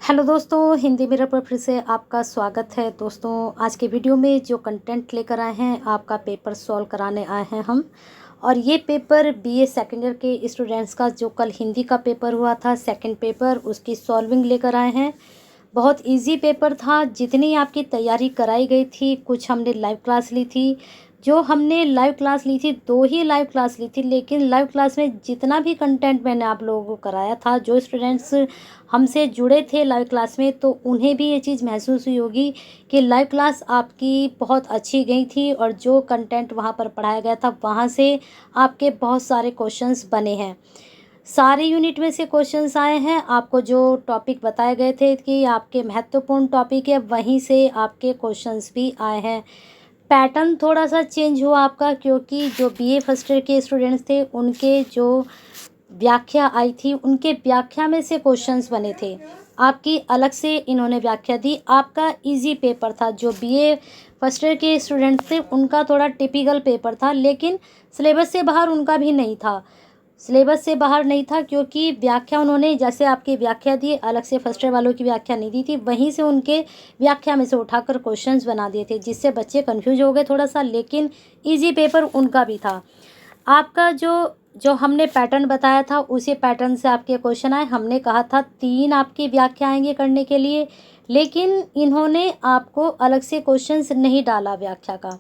Hello दोस्तों, Hindi mirror पर फिर से आपका स्वागत है। दोस्तों, आज के वीडियो में जो कंटेंट लेकर आए हैं, आपका पेपर सॉल्व कराने आए हैं हम। और ये पेपर बीए सेकेंड ईयर के स्टूडेंट्स का जो कल हिंदी का पेपर हुआ था, सेकंड पेपर, उसकी सॉल्विंग लेकर आए हैं। बहुत इजी पेपर था। जितनी आपकी तैयारी कराई गई थी, कुछ हमने लाइव क्लास ली थी। जो हमने लाइव क्लास ली थी, 2 ही लाइव क्लास ली थी, लेकिन लाइव क्लास में जितना भी कंटेंट मैंने आप लोगों को कराया था, जो स्टूडेंट्स हमसे जुड़े थे लाइव क्लास में, तो उन्हें भी ये चीज़ महसूस हुई होगी कि लाइव क्लास आपकी बहुत अच्छी गई थी और जो कंटेंट वहाँ पर पढ़ाया गया था, वहाँ से आपके बहुत सारे क्वेश्चंस बने हैं। सारे यूनिट में से क्वेश्चंस आए हैं। आपको जो टॉपिक बताए गए थे कि आपके महत्वपूर्ण टॉपिक है, वहीं से आपके क्वेश्चंस भी आए हैं। पैटर्न थोड़ा सा चेंज हुआ आपका, क्योंकि जो बीए फर्स्ट ईयर के स्टूडेंट्स थे, उनके जो व्याख्या आई थी, उनके व्याख्या में से क्वेश्चंस बने थे। आपकी अलग से इन्होंने व्याख्या दी। आपका इजी पेपर था। जो बीए फर्स्ट ईयर के स्टूडेंट्स थे, उनका थोड़ा टिपिकल पेपर था, लेकिन सिलेबस से बाहर उनका भी नहीं था। सिलेबस से बाहर नहीं था, क्योंकि व्याख्या उन्होंने जैसे आपकी व्याख्या दी, अलग से फर्स्ट ईयर वालों की व्याख्या नहीं दी थी, वहीं से उनके व्याख्या में से उठाकर क्वेश्चंस बना दिए थे, जिससे बच्चे कंफ्यूज हो गए थोड़ा सा, लेकिन इजी पेपर उनका भी था। आपका जो जो हमने पैटर्न बताया था, उसी पैटर्न से आपके क्वेश्चन आए। हमने कहा था 3 आपकी व्याख्या आएंगे करने के लिए, लेकिन इन्होंने आपको अलग से क्वेश्चंस नहीं डाला व्याख्या का।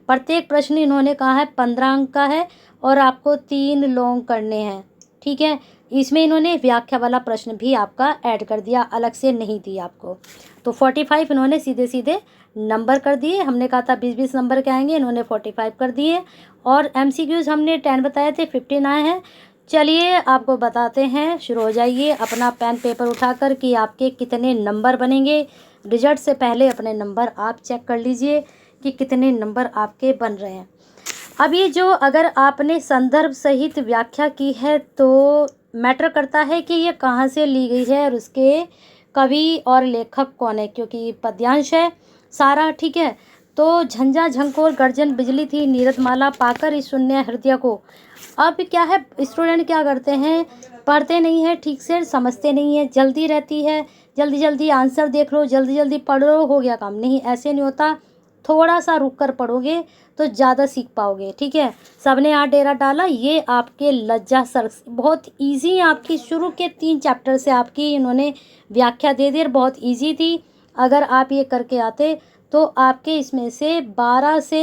प्रत्येक प्रश्न इन्होंने कहा है 15 अंक का है और आपको 3 लॉन्ग करने हैं। ठीक है, इसमें इन्होंने व्याख्या वाला प्रश्न भी आपका ऐड कर दिया, अलग से नहीं दिया आपको। तो 45 इन्होंने सीधे सीधे नंबर कर दिए। हमने कहा था 20-20 नंबर के आएंगे, इन्होंने 45 कर दिए। और एमसीक्यूज़ हमने 10 बताए थे, 15 आए हैं। चलिए आपको बताते हैं, शुरू हो जाइए अपना पेन पेपर उठाकर कि आपके कितने नंबर बनेंगे। रिजल्ट से पहले अपने नंबर आप चेक कर लीजिए कि कितने नंबर आपके बन रहे हैं। अब ये जो अगर आपने संदर्भ सहित व्याख्या की है, तो मैटर करता है कि ये कहाँ से ली गई है और उसके कवि और लेखक कौन है, क्योंकि पद्यांश है सारा। ठीक है, तो झंझा झंकोर गर्जन बिजली थी, नीरदमाला पाकर इस शून्य हृदय को। अब क्या है, स्टूडेंट क्या करते हैं, पढ़ते नहीं है ठीक से, समझते नहीं है, जल्दी रहती है, जल्दी जल्दी आंसर देख लो, जल्दी जल्दी पढ़ लो, हो गया काम। नहीं, ऐसे नहीं होता। थोड़ा सा रुक कर पढ़ोगे तो ज़्यादा सीख पाओगे। ठीक है, सबने यहाँ डेरा डाला, ये आपके लज्जा सर बहुत इजी। आपकी शुरू के 3 चैप्टर से आपकी इन्होंने व्याख्या दे दी, बहुत इजी थी। अगर आप ये करके आते तो आपके इसमें से 12 से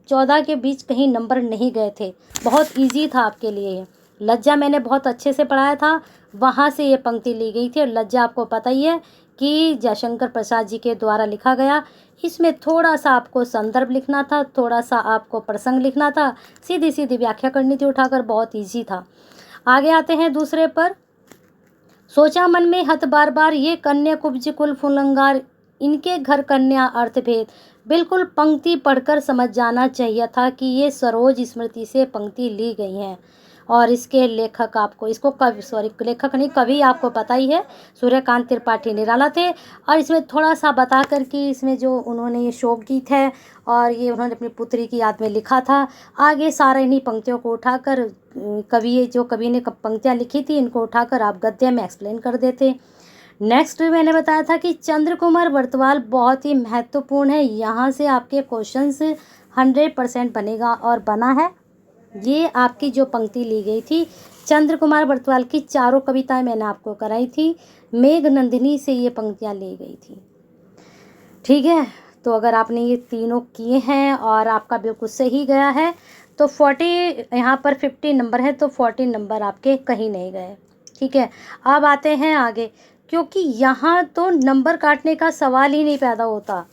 14 के बीच कहीं नंबर नहीं गए थे। बहुत इजी था आपके लिए। लज्जा मैंने बहुत अच्छे से पढ़ाया था, वहाँ से ये पंक्ति ली गई थी। और लज्जा आपको पता ही है कि जयशंकर प्रसाद जी के द्वारा लिखा गया। इसमें थोड़ा सा आपको संदर्भ लिखना था, थोड़ा सा आपको प्रसंग लिखना था, सीधी सीधी व्याख्या करनी थी उठाकर, बहुत इजी था। आगे आते हैं दूसरे पर। सोचा मन में हत बार बार, ये कन्या कुब्ज कुल फुलंगार, इनके घर कन्या अर्थभेद। बिल्कुल पंक्ति पढ़कर समझ जाना चाहिए था कि ये सरोज स्मृति से पंक्ति ली गई हैं। और इसके लेखक आपको, इसको कवि, सॉरी लेखक नहीं, कवि आपको पता ही है, सूर्यकांत त्रिपाठी निराला थे। और इसमें थोड़ा सा बता कर कि इसमें जो उन्होंने ये शोक गीत है और ये उन्होंने अपनी पुत्री की याद में लिखा था। आगे सारे इन्हीं पंक्तियों को उठाकर कवि ने पंक्तियाँ लिखी थी, इनको उठाकर आप गद्य में एक्सप्लेन कर देते। नेक्स्ट मैंने बताया था कि चंद्र कुमार बर्तवाल बहुत ही महत्वपूर्ण है। यहाँ से आपके क्वेश्चंस 100% बनेगा और बना है। ये आपकी जो पंक्ति ली गई थी, चंद्र कुमार बर्तवाल की 4 कविताएं मैंने आपको कराई थी, मेघ नंदिनी से ये पंक्तियाँ ली गई थी। ठीक है, तो अगर आपने ये तीनों किए हैं और आपका बिल्कुल सही गया है, तो 40, यहाँ पर 50 नंबर है, तो 40 नंबर आपके कहीं नहीं गए। ठीक है, अब आते हैं आगे, क्योंकि यहाँ तो नंबर काटने का सवाल ही नहीं पैदा होता।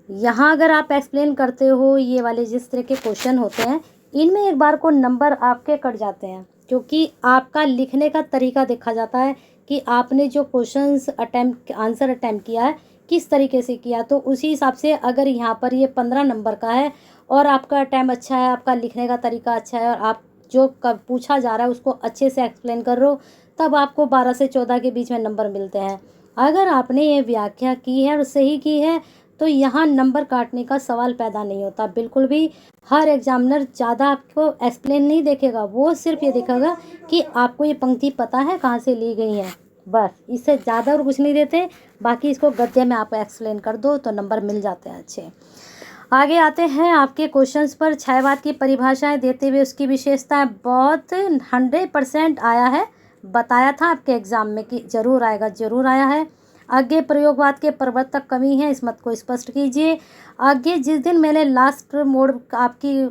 यहाँ अगर आप एक्सप्लेन करते हो, ये वाले जिस तरह के क्वेश्चन होते हैं, इनमें एक बार को नंबर आपके कट जाते हैं, क्योंकि आपका लिखने का तरीका देखा जाता है कि आपने जो क्वेश्चंस आंसर अटैम्प्ट किया है किस तरीके से किया। तो उसी हिसाब से अगर यहाँ पर ये 15 नंबर का है और आपका अटैम्प्ट अच्छा है, आपका लिखने का तरीका अच्छा है, और आप जो पूछा जा रहा है उसको अच्छे से एक्सप्लेन कर रहे हो, तब आपको 12 से 14 के बीच में नंबर मिलते हैं। अगर आपने ये व्याख्या की है और सही की है, तो यहाँ नंबर काटने का सवाल पैदा नहीं होता बिल्कुल भी। हर एग्जामिनर ज़्यादा आपको एक्सप्लेन नहीं देखेगा, वो सिर्फ ये देखेगा कि आपको ये पंक्ति पता है कहाँ से ली गई है। बस इससे ज़्यादा और कुछ नहीं देते। बाकी इसको गद्य में आप एक्सप्लेन कर दो तो नंबर मिल जाते हैं अच्छे। आगे आते हैं आपके क्वेश्चंस पर। छायावाद की परिभाषाएं देते हुए उसकी विशेषताएं बहुत 100% आया है। बताया था आपके एग्जाम में कि जरूर आएगा, जरूर आया है। आगे प्रयोगवाद के प्रवर्तक कमी है, इस मत को स्पष्ट कीजिए। आगे जिस दिन मैंने लास्ट मोड आपकी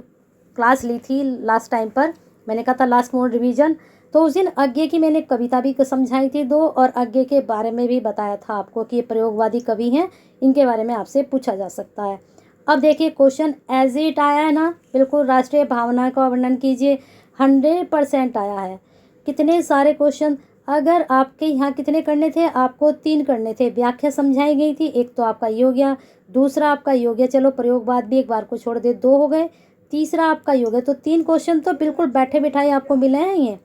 क्लास ली थी लास्ट टाइम पर, मैंने कहा था लास्ट मोड रिवीजन, तो उस दिन आज्ञे की मैंने कविता भी समझाई थी 2, और आज्ञे के बारे में भी बताया था आपको कि ये प्रयोगवादी कवि हैं, इनके बारे में आपसे पूछा जा सकता है। अब देखिए क्वेश्चन एज इट आया है ना, बिल्कुल राष्ट्रीय भावना का वर्णन कीजिए। 100% आया है। कितने सारे क्वेश्चन, अगर आपके यहाँ कितने करने थे, आपको 3 करने थे। व्याख्या समझाई गई थी, एक तो आपका ये हो गया, दूसरा आपका ये हो गया, चलो प्रयोगवाद भी एक बार को छोड़ दे 2 हो गए, तीसरा आपका ये हो गया। तो 3 क्वेश्चन तो बिल्कुल बैठे बिठाए आपको मिले हैं, ये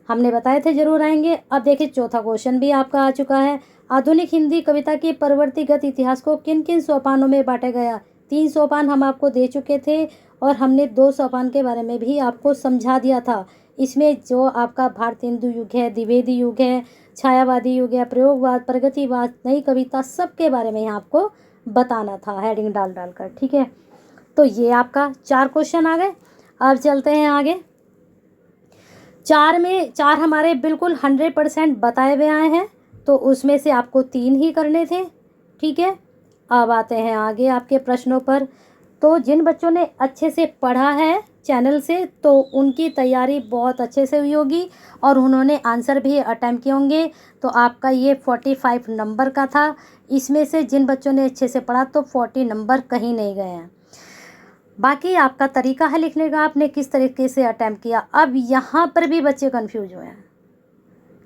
हमने बताए थे जरूर आएंगे। अब देखिए चौथा क्वेश्चन भी आपका आ चुका है। आधुनिक हिंदी कविता के परवर्तीगत इतिहास को किन किन सोपानों में बांटा गया। 3 सोपान हम आपको दे चुके थे और हमने 2 सोपान के बारे में भी आपको समझा दिया था। इसमें जो आपका भारतेंदु युग है, द्विवेदी युग है, छायावादी युग है, प्रयोगवाद, प्रगतिवाद, नई कविता, सबके बारे में यहाँ आपको बताना था हेडिंग डाल कर। ठीक है, तो ये आपका 4 क्वेश्चन आ गए। अब चलते हैं आगे। 4 में 4 हमारे बिल्कुल 100% बताए हुए आए हैं, तो उसमें से आपको 3 ही करने थे। ठीक है, अब आते हैं आगे आपके प्रश्नों पर। तो जिन बच्चों ने अच्छे से पढ़ा है चैनल से, तो उनकी तैयारी बहुत अच्छे से हुई होगी और उन्होंने आंसर भी अटेम्प्ट किए होंगे। तो आपका ये 45 नंबर का था। इसमें से जिन बच्चों ने अच्छे से पढ़ा तो 40 नंबर कहीं नहीं गए हैं। बाकी आपका तरीका है लिखने का, आपने किस तरीके से अटेम्प्ट किया। अब यहाँ पर भी बच्चे कंफ्यूज हुए हैं।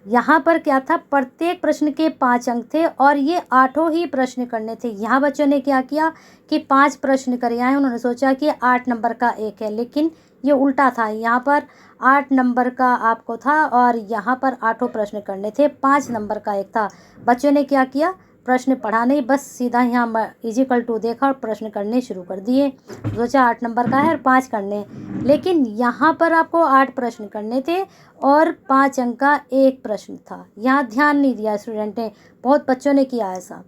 यहाँ पर क्या था, प्रत्येक प्रश्न के 5 अंक थे और ये 8 ही प्रश्न करने थे। यहाँ बच्चों ने क्या किया कि 5 प्रश्न करे आए, उन्होंने सोचा कि 8 नंबर का एक है, लेकिन ये उल्टा था। यहाँ पर 8 नंबर का आपको था और यहाँ पर 8 प्रश्न करने थे, 5 नंबर का एक था। बच्चों ने क्या किया, प्रश्न पढ़ा नहीं, बस सीधा यहाँ इजिकल टू देखा और प्रश्न करने शुरू कर दिए। सोचा 8 नंबर का है और 5 करने, लेकिन यहाँ पर आपको 8 प्रश्न करने थे और 5 अंक का एक प्रश्न था। यहाँ ध्यान नहीं दिया स्टूडेंट ने, बहुत बच्चों ने किया ऐसा।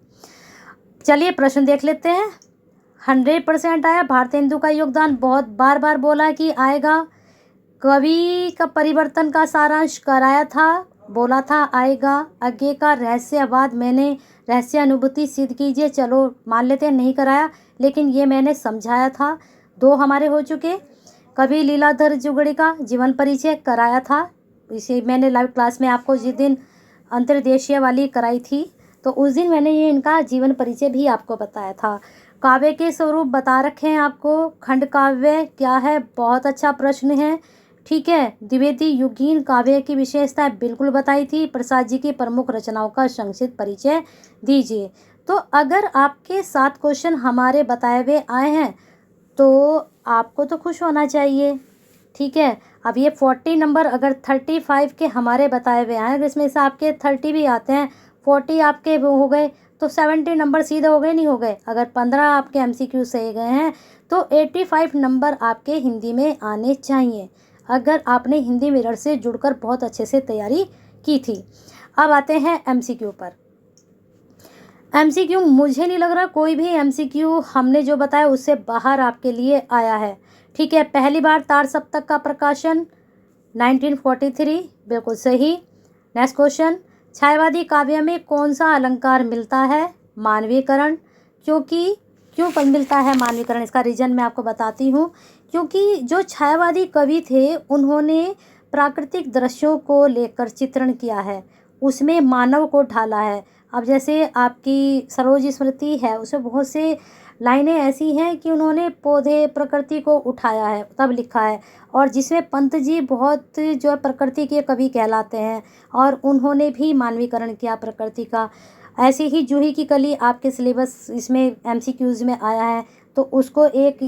चलिए प्रश्न देख लेते हैं। 100% आया। भारतेंदु का योगदान बहुत बार बार बोला कि आएगा। कवि का परिवर्तन का सारांश कराया था, बोला था आएगा। आगे का रहस्यवाद मैंने रहस्य अनुभूति सिद्ध कीजिए, चलो मान लेते हैं नहीं कराया, लेकिन ये मैंने समझाया था। 2 हमारे हो चुके। कवि लीलाधर जुगड़ी का जीवन परिचय कराया था, इसे मैंने लाइव क्लास में आपको जिस दिन अंतर्देशीय वाली कराई थी, तो उस दिन मैंने ये इनका जीवन परिचय भी आपको बताया था। काव्य के स्वरूप बता रखे हैं आपको। खंड काव्य क्या है, बहुत अच्छा प्रश्न है। ठीक है, द्विवेदी युगीन काव्य की विशेषताएं बिल्कुल बताई थी। प्रसाद जी की प्रमुख रचनाओं का संक्षिप्त परिचय दीजिए। तो अगर आपके 7 क्वेश्चन हमारे बताए हुए आए हैं तो आपको तो खुश होना चाहिए। ठीक है, अब ये 40 नंबर अगर 35 के हमारे बताए हुए आए, अगर इसमें से आपके 30 भी आते हैं, 40 आपके वो हो गए, तो 70 नंबर सीधे हो गए, नहीं हो गए। अगर 15 आपके MCQ सही गए हैं तो 85 नंबर आपके हिंदी में आने चाहिए, अगर आपने हिंदी मिरर से जुड़कर बहुत अच्छे से तैयारी की थी। अब आते हैं MCQ पर। MCQ मुझे नहीं लग रहा कोई भी MCQ हमने जो बताया उससे बाहर आपके लिए आया है। ठीक है, पहली बार तार सप्तक का प्रकाशन 1943, बिल्कुल सही। नेक्स्ट क्वेश्चन, छायावादी काव्य में कौन सा अलंकार मिलता है, मानवीकरण। क्यों मिलता है मानवीकरण, इसका रीजन मैं आपको बताती हूँ। क्योंकि जो छायावादी कवि थे उन्होंने प्राकृतिक दृश्यों को लेकर चित्रण किया है, उसमें मानव को ढाला है। अब जैसे आपकी सरोज स्मृति है, उसमें बहुत से लाइनें ऐसी हैं कि उन्होंने पौधे प्रकृति को उठाया है, तब लिखा है। और जिसमें पंत जी बहुत जो है प्रकृति के कवि कहलाते हैं और उन्होंने भी मानवीकरण किया प्रकृति का। ऐसे ही जूही की कली आपके सिलेबस इसमें MCQs में आया है, तो उसको एक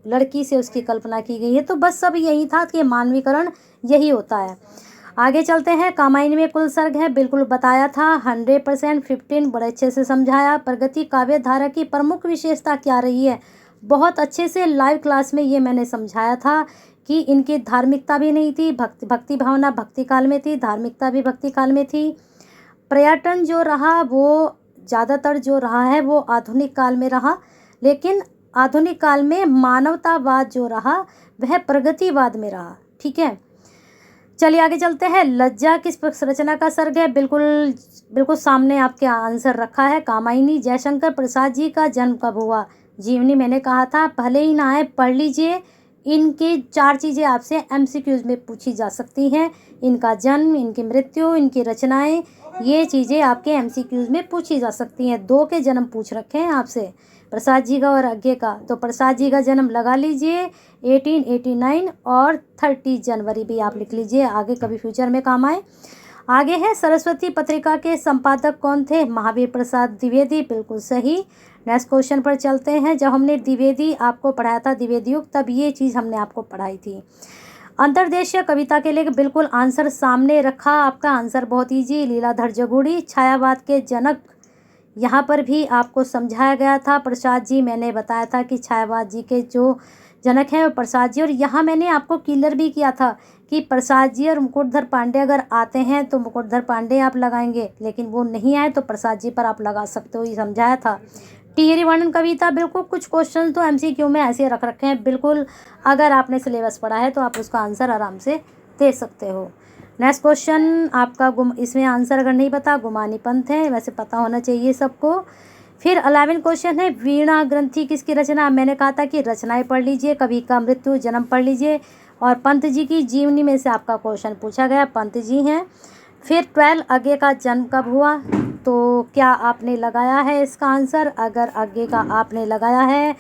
लड़की से उसकी कल्पना की गई है। तो बस सब यही था कि मानवीकरण यही होता है। आगे चलते हैं। कामायनी में कुल सर्ग है, बिल्कुल बताया था। 100% 15 बड़े अच्छे से समझाया। प्रगति काव्य धारा की प्रमुख विशेषता क्या रही है, बहुत अच्छे से लाइव क्लास में ये मैंने समझाया था कि इनकी धार्मिकता भी नहीं थी, भक्ति भावना भक्ति काल में थी, धार्मिकता भी भक्ति काल में थी। पर्यटन जो रहा वो ज़्यादातर जो रहा है वो आधुनिक काल में रहा, लेकिन आधुनिक काल में मानवतावाद जो रहा वह प्रगतिवाद में रहा। ठीक है, चलिए आगे चलते हैं। लज्जा किस रचना का सर्ग है? बिल्कुल सामने आपके आंसर रखा है, कामायनी। जयशंकर प्रसाद जी का जन्म कब हुआ? जीवनी मैंने कहा था, पहले ही ना आए पढ़ लीजिए। इनकी 4 चीज़ें आपसे एमसीक्यूज में पूछी जा सकती हैं। इनका जन्म, इनकी मृत्यु, इनकी रचनाएं, ये चीज़ें आपके एमसीक्यूज में पूछी जा सकती हैं। 2 के जन्म पूछ रखे हैं आपसे, प्रसाद जी का और आगे का। तो प्रसाद जी का जन्म लगा लीजिए 1889 और 30 जनवरी भी आप लिख लीजिए, आगे कभी फ्यूचर में काम आए। आगे है सरस्वती पत्रिका के संपादक कौन थे? महावीर प्रसाद द्विवेदी, बिल्कुल सही। नेक्स्ट क्वेश्चन पर चलते हैं। जब हमने द्विवेदी आपको पढ़ाया था, द्विवेदी युग, तब ये चीज़ हमने आपको पढ़ाई थी। अंतर्देशीय कविता के लिए बिल्कुल आंसर सामने रखा, आपका आंसर बहुत ईजी, लीलाधर जगूड़ी। छायावाद के जनक, यहाँ पर भी आपको समझाया गया था, प्रसाद जी। मैंने बताया था कि छायावाद जी के जो जनक हैं वो प्रसाद जी, और यहाँ मैंने आपको क्लियर भी किया था कि प्रसाद जी और मुकुटधर पांडे अगर आते हैं तो मुकुटधर पांडे आप लगाएंगे, लेकिन वो नहीं आए तो प्रसाद जी पर आप लगा सकते हो, ये समझाया था। टिहरी वर्णन कविता, बिल्कुल कुछ क्वेश्चन तो एमसीक्यू में ऐसे रख रखे हैं, बिल्कुल अगर आपने सिलेबस पढ़ा है तो आप उसका आंसर आराम से दे सकते हो। नेक्स्ट क्वेश्चन आपका इसमें आंसर अगर नहीं पता, गुमानी पंथ है, वैसे पता होना चाहिए सबको। फिर 11 क्वेश्चन है, वीणा ग्रंथि किसकी रचना? मैंने कहा था कि रचनाएं पढ़ लीजिए, कवि का मृत्यु, जन्म पढ़ लीजिए, और पंत जी की जीवनी में से आपका क्वेश्चन पूछा गया, पंत जी हैं। फिर 12 आगे का जन्म कब हुआ? तो क्या आपने लगाया है इसका आंसर? अगर आगे का आपने लगाया है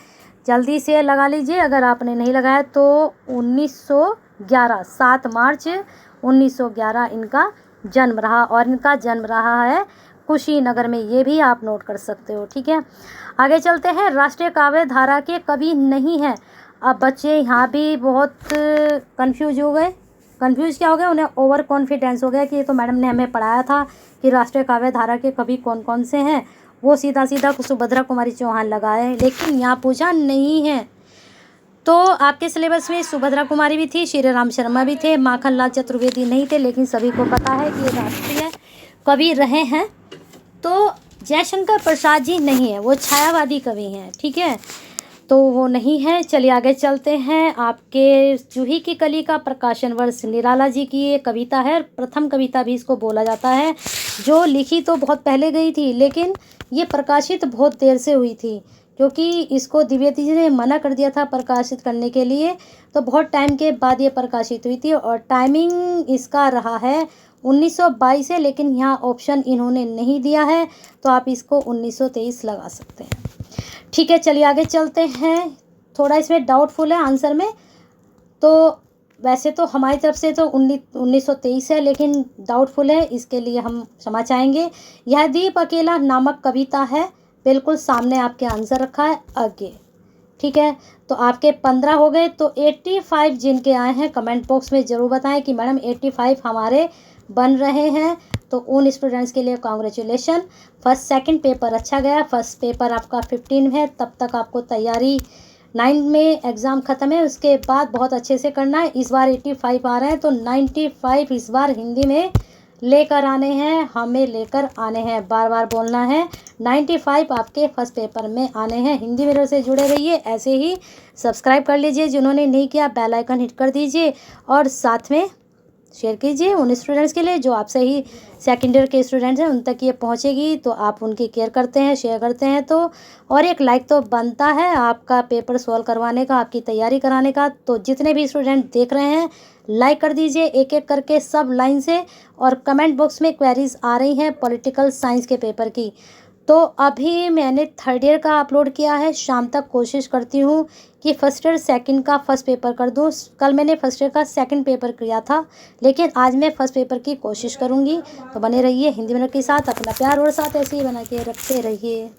जल्दी से लगा लीजिए, अगर आपने नहीं लगाया तो 1911, 7 मार्च 1911 इनका जन्म रहा, और इनका जन्म रहा है कुशीनगर में, ये भी आप नोट कर सकते हो। ठीक है, आगे चलते हैं। राष्ट्रीय काव्य धारा के कवि नहीं हैं। अब बच्चे यहाँ भी बहुत कंफ्यूज हो गए। कंफ्यूज क्या हो गया? उन्हें ओवर कॉन्फिडेंस हो गया कि ये तो मैडम ने हमें पढ़ाया था कि राष्ट्रीय काव्य धारा के कवि कौन कौन से हैं, वो सीधा सीधा सुभद्रा कुमारी चौहान लगाए, लेकिन यहाँ पूछा नहीं है। तो आपके सिलेबस में सुभद्रा कुमारी भी थी, श्री राम शर्मा भी थे, माखनलाल चतुर्वेदी नहीं थे, लेकिन सभी को पता है कि ये राष्ट्रीय कवि रहे हैं। तो जयशंकर प्रसाद जी नहीं है, वो छायावादी कवि हैं। ठीक है, तो वो नहीं है। चलिए आगे चलते हैं। आपके जूही की कली का प्रकाशन वर्ष, निराला जी की ये कविता है, प्रथम कविता भी इसको बोला जाता है, जो लिखी तो बहुत पहले गई थी, लेकिन ये प्रकाशित बहुत देर से हुई थी, क्योंकि इसको द्विवेदी जी ने मना कर दिया था प्रकाशित करने के लिए, तो बहुत टाइम के बाद ये प्रकाशित हुई थी, और टाइमिंग इसका रहा है 1922 है, लेकिन यहाँ ऑप्शन इन्होंने नहीं दिया है, तो आप इसको 1923 लगा सकते हैं। ठीक है, चलिए आगे चलते हैं। थोड़ा इसमें डाउटफुल है आंसर में, तो वैसे तो हमारी तरफ से तो 1923 है, लेकिन डाउटफुल है, इसके लिए हम क्षमा चाहेंगे। यह दीप अकेला नामक कविता है, बिल्कुल सामने आपके आंसर रखा है आगे। ठीक है, तो आपके 15 हो गए। तो 85 जिनके आए हैं कमेंट बॉक्स में ज़रूर बताएं कि मैडम 85 हमारे बन रहे हैं, तो उन स्टूडेंट्स के लिए कांग्रेचुलेशन। फर्स्ट सेकंड पेपर अच्छा गया, फर्स्ट पेपर आपका 15 है, तब तक आपको तैयारी 9 में एग्ज़ाम ख़त्म है, उसके बाद बहुत अच्छे से करना है। इस बार 85 आ रहे हैं, तो 95 इस बार हिंदी में लेकर आने हैं, हमें लेकर आने हैं, बार बार बोलना है। 95 आपके फर्स्ट पेपर में आने हैं। हिंदी मेरे से जुड़े रहिए, ऐसे ही सब्सक्राइब कर लीजिए, जिन्होंने नहीं किया बेल आइकन हिट कर दीजिए, और साथ में शेयर कीजिए उन स्टूडेंट्स के लिए जो आपसे ही सेकेंड ईयर के स्टूडेंट्स हैं, उन तक ये पहुंचेगी, तो आप उनकी केयर करते हैं, शेयर करते हैं तो, और एक लाइक तो बनता है आपका पेपर सॉल्व करवाने का, आपकी तैयारी कराने का। तो जितने भी स्टूडेंट देख रहे हैं लाइक कर दीजिए एक एक करके सब लाइन से, और कमेंट बॉक्स में क्वेरीज आ रही हैं पॉलिटिकल साइंस के पेपर की। तो अभी मैंने 3rd ईयर का अपलोड किया है, शाम तक कोशिश करती हूँ कि फर्स्ट ईयर सेकंड का फर्स्ट पेपर कर दूँ। कल मैंने फर्स्ट ईयर का सेकंड पेपर किया था, लेकिन आज मैं फर्स्ट पेपर की कोशिश करूँगी। तो बने रहिए हिंदी मिनट के साथ, अपना प्यार और साथ ऐसे ही बना के रखते रहिए।